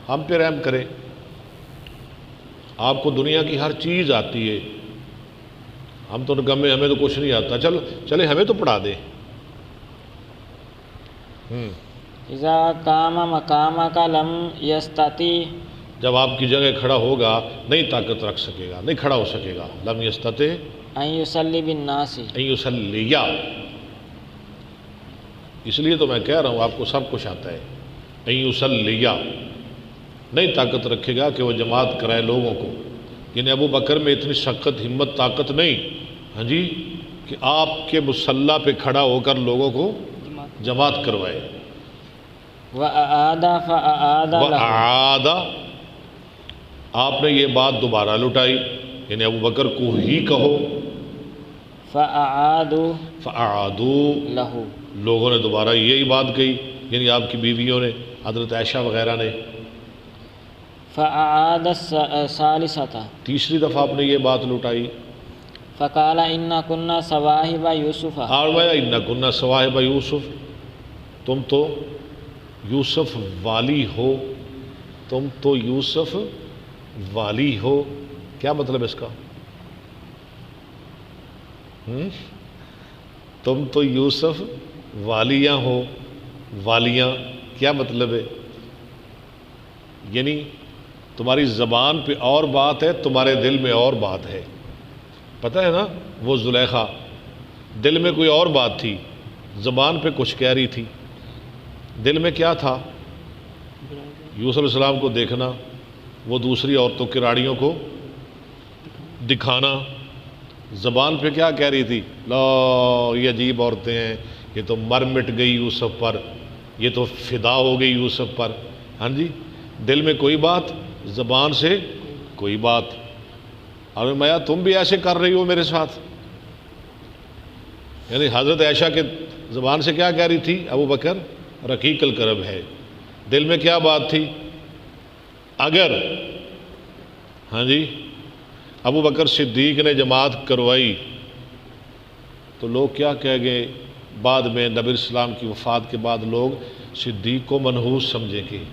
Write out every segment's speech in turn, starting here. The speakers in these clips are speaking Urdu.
ہم پہ رحم کریں، آپ کو دنیا کی ہر چیز آتی ہے، ہم تو نکمے، ہمیں تو کچھ نہیں آتا، چلے ہمیں تو پڑھا دیں۔ اذا قام مقامک لم یستطیع، جب آپ کی جگہ کھڑا ہوگا نہیں طاقت رکھ سکے گا، نہیں کھڑا ہو سکے گا، لم یستطیع ان یصلی بالناس، ان یصلی، اس لیے تو میں کہہ رہا ہوں آپ کو سب کچھ آتا ہے، ان یصلی، نہیں طاقت رکھے گا کہ وہ جماعت کرائے لوگوں کو، یعنی ابو بکر میں اتنی سخت ہمت طاقت نہیں، ہاں جی، کہ آپ کے مصلی پہ کھڑا ہو کر لوگوں کو جماعت کروائے۔ وَأَعَادَ فَأَعَادَ لَهُ، وَأَعَادَ، آپ نے یہ بات دوبارہ لٹائی، یعنی ابو بکر کو ہی کہو، فَأَعَادُوا فَأَعَادُوا، لَهُ، لوگوں نے دوبارہ یہی بات کہی، یعنی آپ کی بیویوں نے، حضرت عائشہ وغیرہ نے۔ فَأَعَادَ الثَّالِثَةَ، تیسری دفعہ آپ نے یہ بات لٹائی، فَقَالَ إِنَّ كُنَّا صَوَاحِبَ يُوسُفَ، اور اِنَّ كُنَّا صَوَاحِبَ یوسف، تم تو یوسف والی ہو، تم تو یوسف والی ہو۔ کیا مطلب اس کا؟ تم تو یوسف والیاں ہو، والیاں کیا مطلب ہے؟ یعنی تمہاری زبان پہ اور بات ہے، تمہارے دل میں اور بات ہے، پتہ ہے نا؟ وہ زلیخا دل میں کوئی اور بات تھی، زبان پہ کچھ کہہ رہی تھی، دل میں کیا تھا؟ یوسف علیہ السلام کو دیکھنا، وہ دوسری عورتوں کی راڑیوں کو دکھانا، زبان پہ کیا کہہ رہی تھی؟ لا، یہ عجیب عورتیں ہیں، یہ تو مر مٹ گئی یوسف پر، یہ تو فدا ہو گئی یوسف پر، ہاں جی، دل میں کوئی بات، زبان سے کوئی بات۔ اور میاں تم بھی ایسے کر رہی ہو میرے ساتھ، یعنی حضرت عائشہ کے زبان سے کیا کہہ رہی تھی؟ ابو بکر رقیق القلب ہے، دل میں کیا بات تھی؟ اگر، ہاں جی، ابو بکر صدیق نے جماعت کروائی تو لوگ کیا کہہ گئے؟ بعد میں نبی اسلام کی وفات کے بعد لوگ صدیق کو منحوس سمجھیں گے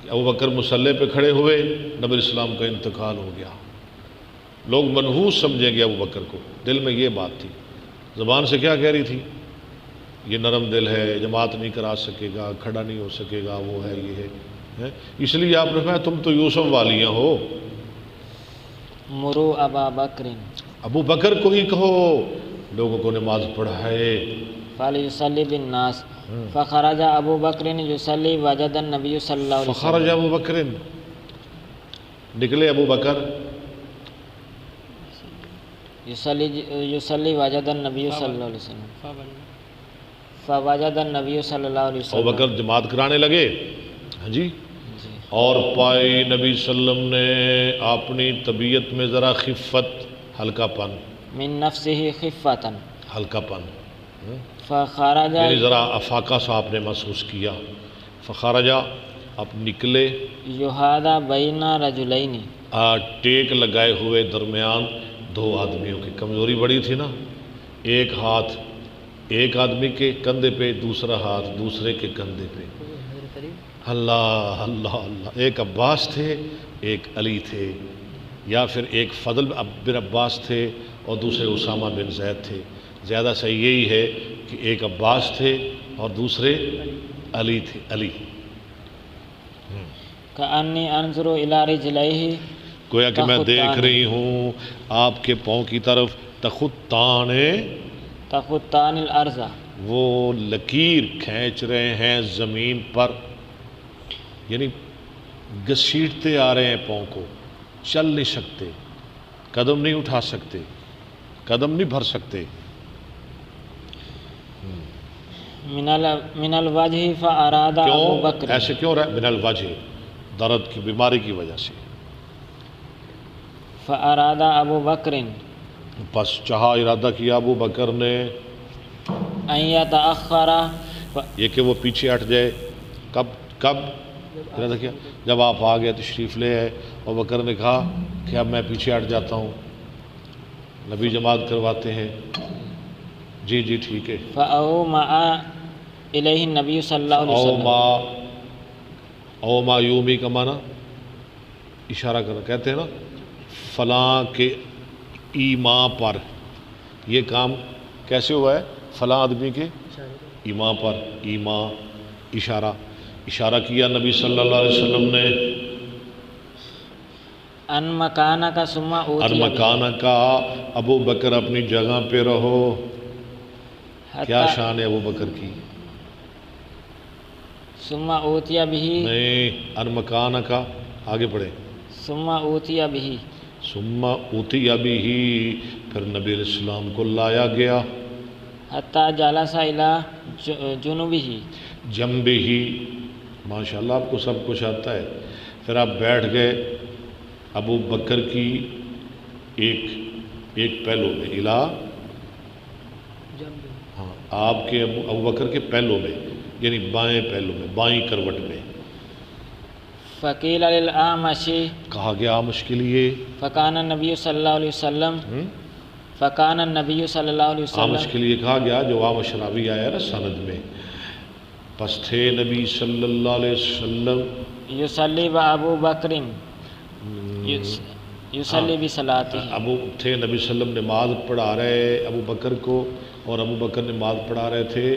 کہ ابو بکر مصلی پہ کھڑے ہوئے، نبی اسلام کا انتقال ہو گیا، لوگ منحوس سمجھیں گے ابو بکر کو، دل میں یہ بات تھی، زبان سے کیا کہہ رہی تھی؟ یہ نرم دل ہے، جماعت نہیں کرا سکے گا، کھڑا نہیں ہو سکے گا، وہ ہے، یہ ہے، اس لیے آپ نے کہا تم تو یوسف والیاں ہو۔ مرو ابا بکر، ابو بکر کو ہی کہو لوگوں کو نماز پڑھائے۔ فَلْيُصَلِّ بِالنَّاسِ، فَخَرَجَ ابو بکر يُصَلِّي وَجَدَ النَّبِيُّ صلی اللہ علیہ وسلم، فخرج ابو بکر، نکلے ابو بکر، یصلی وجد النبی صلی اللہ علیہ وسلم، فوجد النبی صلی اللہ علیہ ابو وسلم، بکر جماعت کرانے لگے، ہاں جی، اور پائی نبی صلی اللہ علیہ وسلم نے اپنی طبیعت میں ذرا خفت، ہلکا پن، من نفسه خفة، ہلکا پن، فخرج، یعنی ذرا افاقہ سا آپ نے محسوس کیا، فخرجا، آپ نکلے، یہادا بین رجلین، ٹیک لگائے ہوئے درمیان دو آدمیوں کی، کمزوری بڑی تھی نا، ایک ہاتھ ایک آدمی کے کندھے پہ، دوسرا ہاتھ دوسرے کے کندھے پہ، اللہ اللہ اللہ، ایک عباس تھے ایک علی تھے، یا پھر ایک فضل بن عباس تھے اور دوسرے اسامہ بن زید تھے، زیادہ صحیح یہی ہے کہ ایک عباس تھے اور دوسرے علی تھے، علی، کأنی انظر الی رجلیہ، گویا کہ میں دیکھ رہی ہوں آپ کے پاؤں کی طرف، تخطان، تخطان الارض، وہ لکیر کھینچ رہے ہیں زمین پر، یعنی گھسیٹتے آ رہے ہیں پاؤں کو، چل نہیں سکتے، قدم نہیں اٹھا سکتے، قدم نہیں بھر سکتے، من الوجہ فاراد ابو بکر، کیوں ایسے کیوں رہا؟ من الوجہ، درد کی بیماری کی وجہ سے، فاراد ابو بکر، بس چاہا ارادہ کیا ابو بکر نے ان یتأخر، یہ کہ وہ پیچھے ہٹ جائے، کب ارادہ کیا؟ جب آپ آگے تشریف لے آئے، ابو بکر نے کہا کہ اب میں پیچھے ہٹ جاتا ہوں، نبی جماعت کرواتے ہیں، جی جی ٹھیک ہے، فاومأ الیہ النبی صلی اللہ علیہ وسلم، اوما، او ما یومی کا معنی اشارہ کرنا، کہتے ہیں نا فلاں کے ایما پر، یہ کام کیسے ہوا ہے؟ فلاں آدمی کے ایما پر، ایما اشارہ کیا نبی صلی اللہ علیہ وسلم نے، ان مکانہ کا ثم اور اوتی مکانہ کا ابو بکر اپنی جگہ پہ رہو۔ کیا شان ہے ابو بکر کی؟ ثم اوتی بھی، نہیں، ان مکانہ کا آگے پڑھے، ثم اوتی بھی، ثم اوتی ابھی، پھر نبی علیہ السلام کو لایا گیا، حتی جلس الی جنوبہ، جنبہ ہی، ماشاءاللہ آپ کو سب کچھ آتا ہے۔ پھر آپ بیٹھ گئے ابو بکر کی ایک پہلو میں، الہ، ہاں آپ کے ابو بکر کے پہلو میں، یعنی بائیں پہلو میں، بائیں کروٹ میں۔ فقیل للأعمش، کہا گیا آمش کے لیے، فکان النبی صلی اللہ علیہ وسلم، فکان النبی صلی اللہ علیہ آمش وسلم، کے لیے کہا گیا جو آمش راوی آیا نا سند میں، پس تھے نبی صلی اللہ علیہ وسلم یصلی و ابو بکر یصلی بصلاتہ، ابو تھے نبی صلی اللہ علیہ وسلم نماز پڑھا رہے ابو بکر کو، اور ابو بکر نماز پڑھا رہے تھے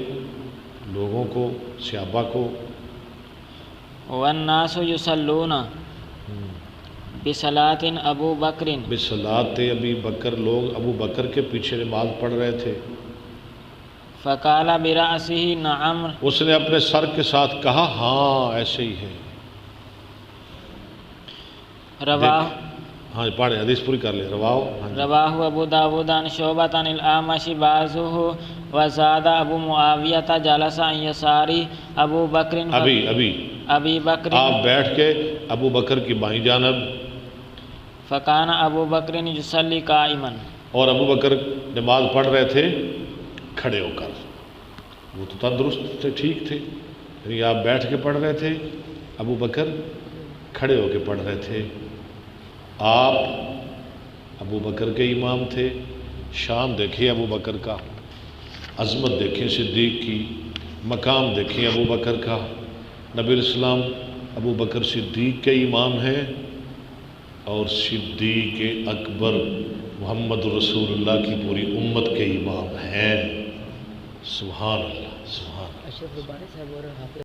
لوگوں کو، صحابہ کو، والناس یصلون بصلاۃ ابو بکر، بصلاۃ ابی بکر، لوگ ابو بکر کے پیچھے نماز پڑھ رہے تھے۔ فقال برأسہ نعم، اس نے اپنے سر کے ساتھ کہا ہاں ایسے ہی ہے۔ رواہ ہاں پڑھیں، حدیث پوری کر لیں، رواہ، رواہ ابو داود عن شعبۃ عن الأعمش بعضہ وزاد ابو معاویہ جلس عن یسار ابو بکر، ابی بکر، آپ بیٹھ کے ابو بکر کی بائیں جانب، فکان ابو بکر یصلی قائما، اور ابو بکر نماز پڑھ رہے تھے کھڑے ہو کر۔ وہ تو تندرست تھے، ٹھیک تھے، یعنی آپ بیٹھ کے پڑھ رہے تھے، ابو بکر کھڑے ہو کے پڑھ رہے تھے۔ آپ ابو بکر کے امام تھے، شان دیکھیں ابو بکر کا، عظمت دیکھیں صدیق کی، مقام دیکھیں ابو بکر کا۔ نبی علیہ السلام ابو بکر صدیق کے امام ہیں، اور صدیق اکبر محمد رسول اللہ کی پوری امت کے امام ہیں۔ سبحان اللہ، سبحان اللہ۔